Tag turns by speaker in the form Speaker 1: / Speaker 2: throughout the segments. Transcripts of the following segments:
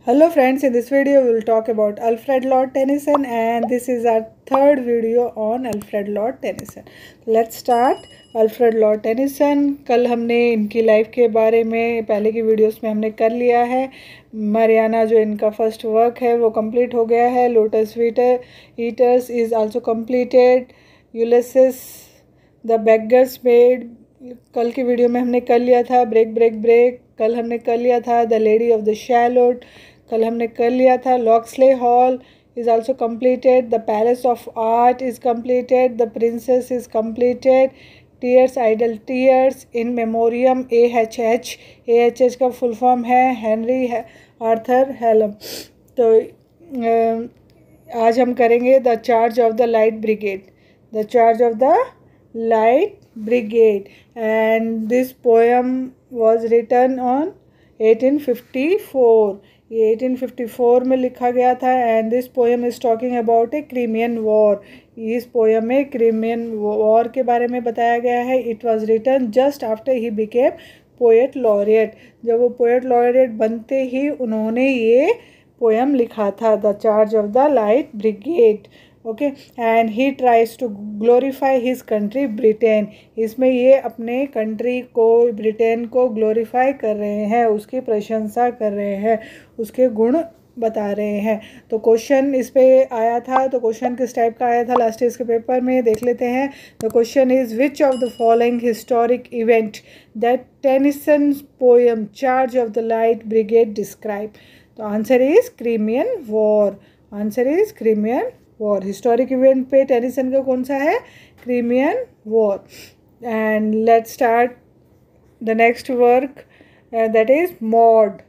Speaker 1: Hello friends, in this video we will talk about Alfred Lord Tennyson and this is our third video on Alfred Lord Tennyson. Let's start. Alfred Lord Tennyson, कल हमने इनकी life के बारे में पहले की videos में हमने कर लिया है. मरियाना जो इनका फर्स्ट वर्क है वो कंप्लीट हो गया है. Lotus eaters is also completed. Ulysses the beggars made कल की वीडियो में हमने कर लिया था. ब्रेक ब्रेक ब्रेक कल हमने कर लिया था. The lady of the shallot कल हमने कर लिया था. Locksley hall is also completed. The Palace of Art is completed. The Princess is completed. Tears, Idle Tears, In Memoriam, AHH. AHH का फुल फॉर्म है हेनरी आर्थर हेलम. तो आज हम करेंगे the charge of the light brigade. The charge of the light brigade and this poem was written on 1854. ये 1854 में लिखा गया था. And this poem is talking about a Crimean war. इस पोएम में क्रीमियन वॉर के बारे में बताया गया है. It was written just after he became poet laureate. जब वो पोएट लॉरिएट बनते ही उन्होंने ये पोएम लिखा था, the charge of the light brigade. Okay, and he tries to glorify his country Britain. इसमें ये अपने कंट्री को, ब्रिटेन को ग्लोरीफाई कर रहे हैं, उसकी प्रशंसा कर रहे हैं, उसके गुण बता रहे हैं. तो क्वेश्चन इस पे आया था. तो क्वेश्चन किस टाइप का आया था लास्ट ईयर के पेपर में देख लेते हैं. The question is which of the following historic event that Tennyson poem charge of the light brigade describe. तो answer is Crimean war. Answer is Crimean war. Historic event पे Tennyson का कौन सा है? Crimean war. And let's start the next work that is Maud.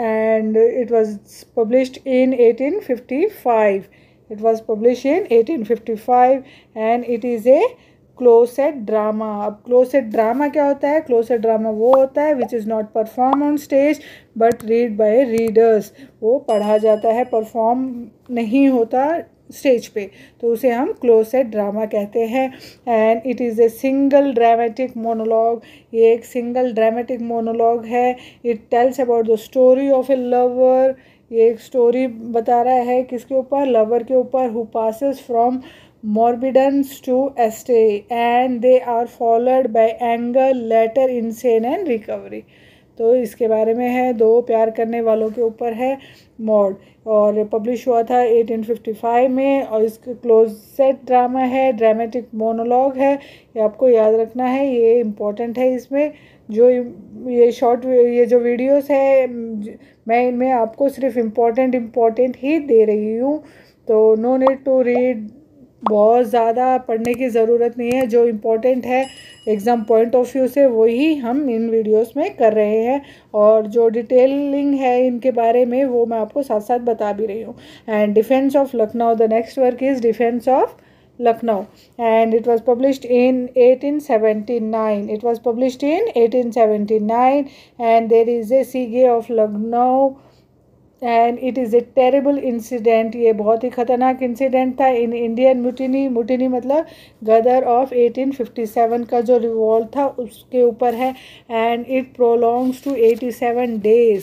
Speaker 1: And it was published in 1855. It was published in 1855 and it is a closet drama. अब closet drama क्या होता है? closet drama वो होता है which is not performed on stage but read by readers. वो पढ़ा जाता है, परफॉर्म नहीं होता स्टेज पे, तो उसे हम क्लोसेट ड्रामा कहते हैं. And it is a single dramatic monologue. ये एक सिंगल ड्रामेटिक मोनोलॉग है. It tells about the story of A lover. ये एक स्टोरी बता रहा है किसके ऊपर? लवर के ऊपर. Who passes from morbidness to ecstasy and they are followed by anger, later insane and recovery. तो इसके बारे में है. दो प्यार करने वालों के ऊपर है मॉड और पब्लिश हुआ था 1855 में. और इसका क्लोसेट ड्रामा है, ड्रामेटिक मोनोलॉग है. ये आपको याद रखना है, ये इम्पोर्टेंट है. इसमें जो ये जो वीडियोस है मैं इनमें आपको सिर्फ इम्पोर्टेंट ही दे रही हूँ. तो नो नीड टू रीड, बहुत ज़्यादा पढ़ने की ज़रूरत नहीं है. जो इम्पोर्टेंट है एग्ज़ाम पॉइंट ऑफ व्यू से वही हम इन वीडियोस में कर रहे हैं और जो डिटेलिंग है इनके बारे में वो मैं आपको साथ साथ बता भी रही हूँ. And defence of Lucknow, the next work is defence of Lucknow and it was published in 1879. It was published in 1879 and there is a siege of Lucknow and it is a terrible incident. ये बहुत ही ख़तरनाक incident था. In Indian mutiny मतलब गदर of 1857 का जो revolt था उसके ऊपर है. And it prolongs to 87 days.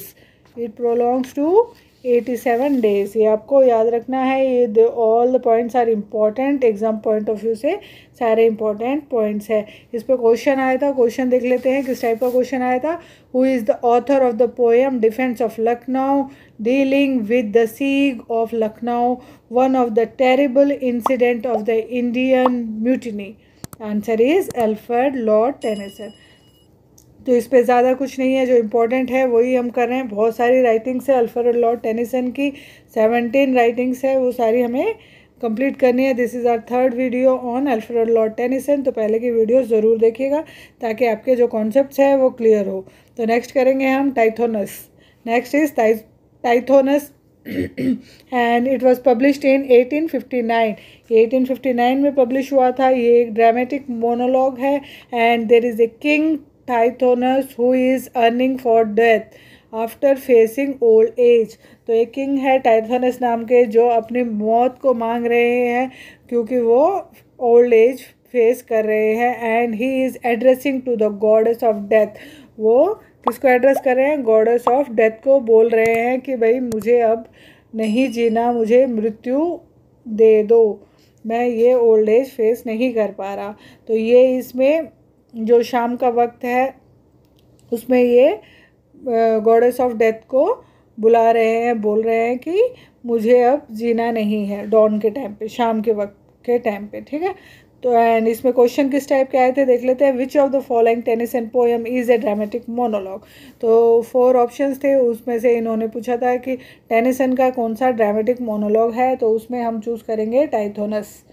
Speaker 1: It prolongs to 87 days. ये आपको याद रखना है. ये all the points are important. Exam point of view से सारे इंपॉर्टेंट पॉइंट्स है. इस पर क्वेश्चन आया था. क्वेश्चन देख लेते हैं किस टाइप का क्वेश्चन आया था. Who is the author of the poem defence of Lucknow dealing with the siege of Lucknow, one of the terrible incident of the Indian mutiny. Answer is Alfred Lord Tennyson. तो इस पे ज़्यादा कुछ नहीं है, जो इम्पोर्टेंट है वही हम कर रहे हैं. बहुत सारी राइटिंग्स है अल्फ्रेड लॉर्ड टेनिसन की, 17 राइटिंग्स है, वो सारी हमें कंप्लीट करनी है. This is our third video on Alfred Lord Tennyson. तो पहले की वीडियो ज़रूर देखिएगा ताकि आपके जो कॉन्सेप्ट्स है वो क्लियर हो. तो नेक्स्ट करेंगे हम Tithonus. Next is Tithonus and it was published in 1859. 1859 में पब्लिश हुआ था. ये एक ड्रामेटिक मोनोलॉग है. And there is a king Tithonus who is yearning for death after facing old age. तो एक किंग है टाइथोनस नाम के जो अपनी मौत को मांग रहे हैं क्योंकि वो ओल्ड एज फेस कर रहे हैं and he is addressing to the goddess of death. वो किसको एड्रेस कर रहे हैं? गॉडेस ऑफ डेथ को बोल रहे हैं कि भाई मुझे अब नहीं जीना, मुझे मृत्यु दे दो, मैं ये ओल्ड एज फेस नहीं कर पा रहा। तो ये इसमें जो शाम का वक्त है उसमें ये गॉडेस ऑफ डेथ को बुला रहे हैं, बोल रहे हैं कि मुझे अब जीना नहीं है, डॉन के टाइम पे, शाम के वक्त के टाइम पे, ठीक है। तो एंड इसमें क्वेश्चन किस टाइप के आए थे देख लेते हैं। विच of the following Tennyson poem is a dramatic monologue. तो 4 ऑप्शंस थे, उसमें से इन्होंने पूछा था कि टेनिसन का कौन सा ड्रामेटिक मोनोलॉग है, तो उसमें हम चूज़ करेंगे टाइथोनस,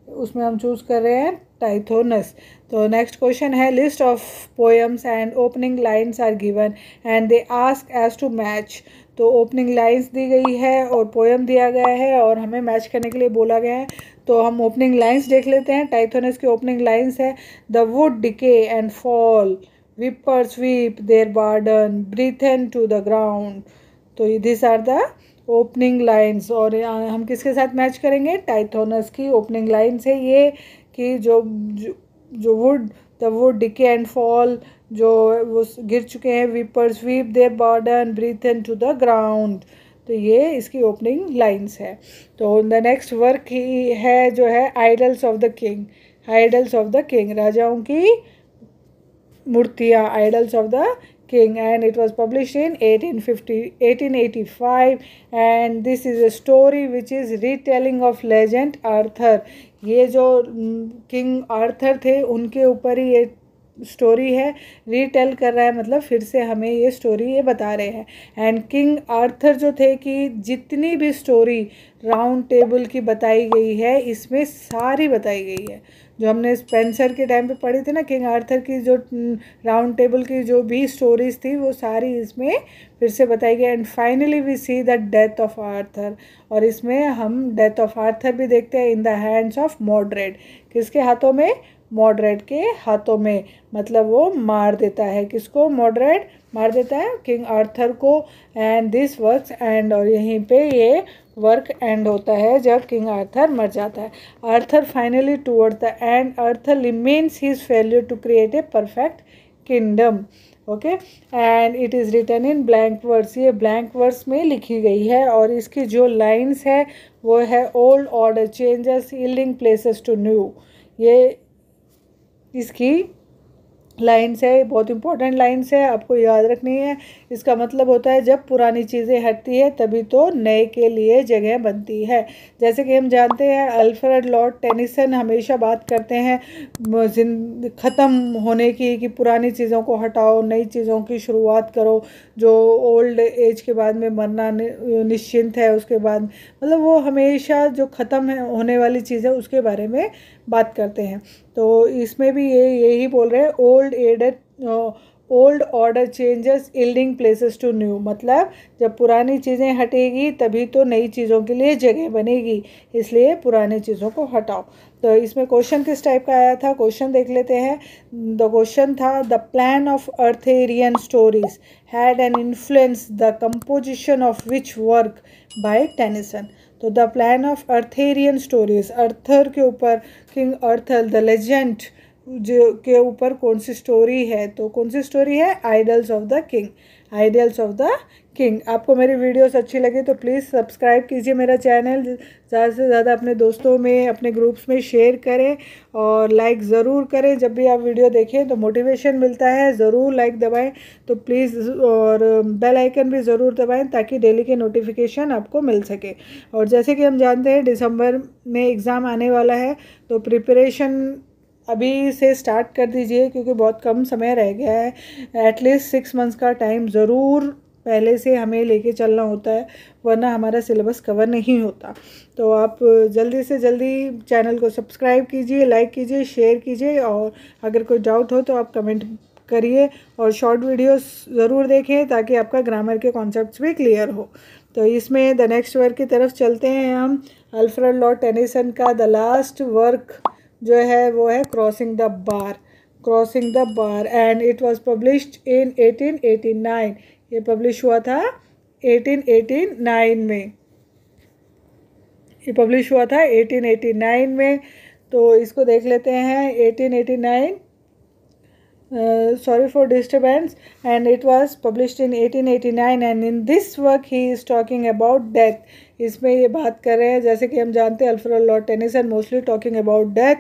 Speaker 1: उसमें हम चूज़ कर रहे हैं टाइथोनस। तो नेक्स्ट क्वेश्चन है list of poems and opening lines are given and they ask as to match. तो ओपनिंग लाइन्स दी गई है और पोएम दिया गया है और हमें मैच करने के लिए बोला गया है। तो हम ओपनिंग लाइन्स देख लेते हैं। टाइथोनस की ओपनिंग लाइन्स है the wood decay and fall, vapours weep their burden, burthen to the ground. तो this are the opening lines और हम किसके साथ मैच करेंगे? टाइथोनस की ओपनिंग लाइन्स है ये कि जो wood, the wood decay and fall, जो वो गिर चुके हैं, vapours weep their burden, breathe to the ground. तो ये इसकी ओपनिंग लाइन्स है। तो द नेक्स्ट वर्क ही है जो है idols of the king. Idols of the king, राजाओं की मूर्तियाँ, idols of the king, and it was published in 1885 and this is a story which is retelling of legend Arthur। ये जो king Arthur थे उनके ऊपर ही ये स्टोरी है, रीटेल कर रहा है, मतलब फिर से हमें ये स्टोरी ये बता रहे हैं। एंड किंग आर्थर जो थे कि जितनी भी स्टोरी राउंड टेबल की बताई गई है इसमें सारी बताई गई है। जो हमने स्पेंसर के टाइम पे पढ़ी थी ना, किंग आर्थर की जो राउंड टेबल की जो भी स्टोरीज थी वो सारी इसमें फिर से बताई गई। And finally we see the death of Arthur, और इसमें हम डेथ ऑफ आर्थर भी देखते हैं in the hands of Modred. किसके हाथों में? मॉडरेट के हाथों में, मतलब वो मार देता है, किसको? मॉडरेट मार देता है किंग आर्थर को। एंड दिस वर्क्स एंड, और यहीं पे ये वर्क एंड होता है जब किंग आर्थर मर जाता है। Arthur finally toward the end Arthur laments his failure to create a perfect kingdom. Okay, and it is written in blank words. ये ब्लैंक वर्ड्स में लिखी गई है और इसकी जो लाइन्स है वो है old order changes yielding places to new. ये इसकी लाइन्स है, बहुत इंपॉर्टेंट लाइन्स है, आपको याद रखनी है। इसका मतलब होता है जब पुरानी चीज़ें हटती है तभी तो नए के लिए जगह बनती है। जैसे कि हम जानते हैं अल्फ्रेड लॉर्ड टेनिसन हमेशा बात करते हैं ख़त्म होने की, कि पुरानी चीज़ों को हटाओ, नई चीज़ों की शुरुआत करो। जो ओल्ड एज के बाद में मरना निश्चिंत है उसके बाद, मतलब वो हमेशा जो ख़त्म होने वाली चीज़ है उसके बारे में बात करते हैं। तो इसमें भी यही बोल रहे हैं old order changes yielding places to new, मतलब जब पुरानी चीज़ें हटेगी तभी तो नई चीज़ों के लिए जगह बनेगी, इसलिए पुरानी चीज़ों को हटाओ। तो इसमें क्वेश्चन किस टाइप का आया था, क्वेश्चन देख लेते हैं। द क्वेश्चन था the plan of Arthurian stories had an influence the composition of which work by Tennyson. तो the plan of Arthurian stories, Arthur के ऊपर, किंग अर्थर द लेजेंड जो के ऊपर कौन सी स्टोरी है, तो कौन सी स्टोरी है? Idols of the king. Idols of the king. आपको मेरी वीडियोस अच्छी लगी तो प्लीज़ सब्सक्राइब कीजिए मेरा चैनल, ज़्यादा से ज़्यादा अपने दोस्तों में, अपने ग्रुप्स में शेयर करें और लाइक ज़रूर करें। जब भी आप वीडियो देखें तो मोटिवेशन मिलता है, ज़रूर लाइक दबाएं तो प्लीज़, और बेल आइकन भी ज़रूर दबाएं ताकि डेली के नोटिफिकेशन आपको मिल सके। और जैसे कि हम जानते हैं दिसंबर में एग्ज़ाम आने वाला है, तो प्रिपरेशन अभी से स्टार्ट कर दीजिए क्योंकि बहुत कम समय रह गया है। एटलीस्ट 6 मंथ्स का टाइम ज़रूर पहले से हमें लेके चलना होता है, वरना हमारा सिलेबस कवर नहीं होता। तो आप जल्दी से जल्दी चैनल को सब्सक्राइब कीजिए, लाइक कीजिए, शेयर कीजिए, और अगर कोई डाउट हो तो आप कमेंट करिए, और शॉर्ट वीडियोस ज़रूर देखें ताकि आपका ग्रामर के कॉन्सेप्ट्स भी क्लियर हो। तो इसमें द नेक्स्ट वर्क की तरफ चलते हैं हम। अल्फ्रेड लॉर्ड टेनिसन का द लास्ट वर्क जो है वो है crossing the bar. Crossing the bar, and it was published in 1889। ये पब्लिश हुआ था 1889 में, ये पब्लिश हुआ था 1889 में। तो इसको देख लेते हैं. 1889, sorry for disturbance, and it was published in 1889, and in this work he is talking about death. इसमें ये बात कर रहे हैं, जैसे कि हम जानते हैं Alfred Lord Tennyson mostly talking about death,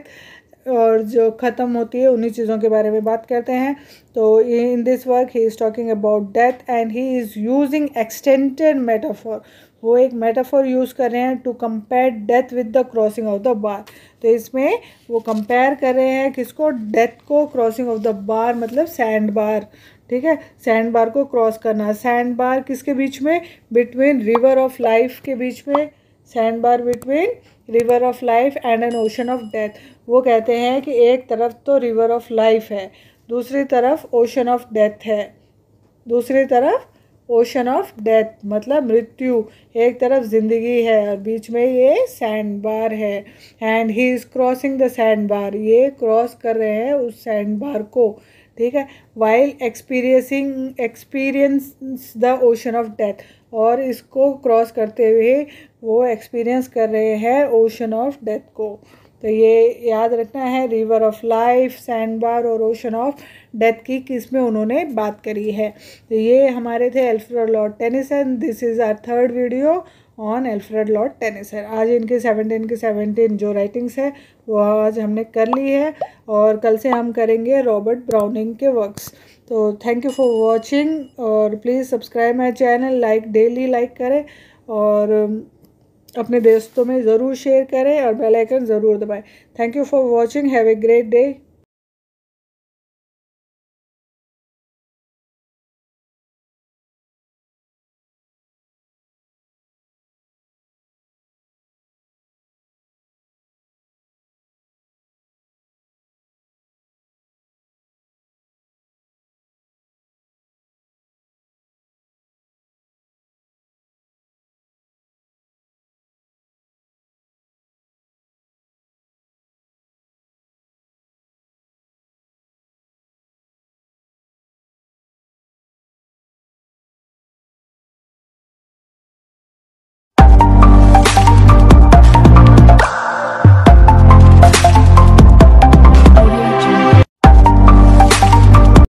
Speaker 1: और जो ख़त्म होती है उन्हीं चीज़ों के बारे में बात करते हैं. तो in this work he is talking about death and he is using extended metaphor. वो एक मेटाफॉर यूज़ कर रहे हैं to compare death with the crossing of the bar. तो इसमें वो कंपेयर कर रहे हैं किसको, डेथ को क्रॉसिंग ऑफ द बार, मतलब सैंड बार. ठीक है, सैंड बार को क्रॉस करना. सैंड बार किसके बीच में, बिटवीन रिवर ऑफ लाइफ के बीच में. Sand bar between river of life and N ocean of death. वो कहते हैं कि एक तरफ तो रिवर ऑफ लाइफ है, दूसरी तरफ ओशन ऑफ डेथ है. दूसरी तरफ ओशन ऑफ डेथ मतलब मृत्यु, एक तरफ ज़िंदगी है और बीच में ये सैंड बार है. And he is crossing the sand bar, ये क्रॉस कर रहे हैं उस सैंड बार को. ठीक है, while experience the ocean of death, और इसको क्रॉस करते हुए वो एक्सपीरियंस कर रहे हैं ओशन ऑफ डेथ को. तो ये याद रखना है, रिवर ऑफ लाइफ, सैंड बार और ओशन ऑफ डेथ की किस में उन्होंने बात करी है. तो ये हमारे थे Alfred Lord Tennyson. This is our third video on Alfred Lord Tennyson. आज इनके 17 जो राइटिंग्स है वो आज हमने कर ली है, और कल से हम करेंगे रॉबर्ट ब्राउनिंग के वर्क्स. तो थैंक यू फॉर वॉचिंग, और please subscribe my channel, daily like करें, और अपने दोस्तों में ज़रूर शेयर करें, और बेल आइकन ज़रूर दबाएं. Thank you for watching. Have a great day.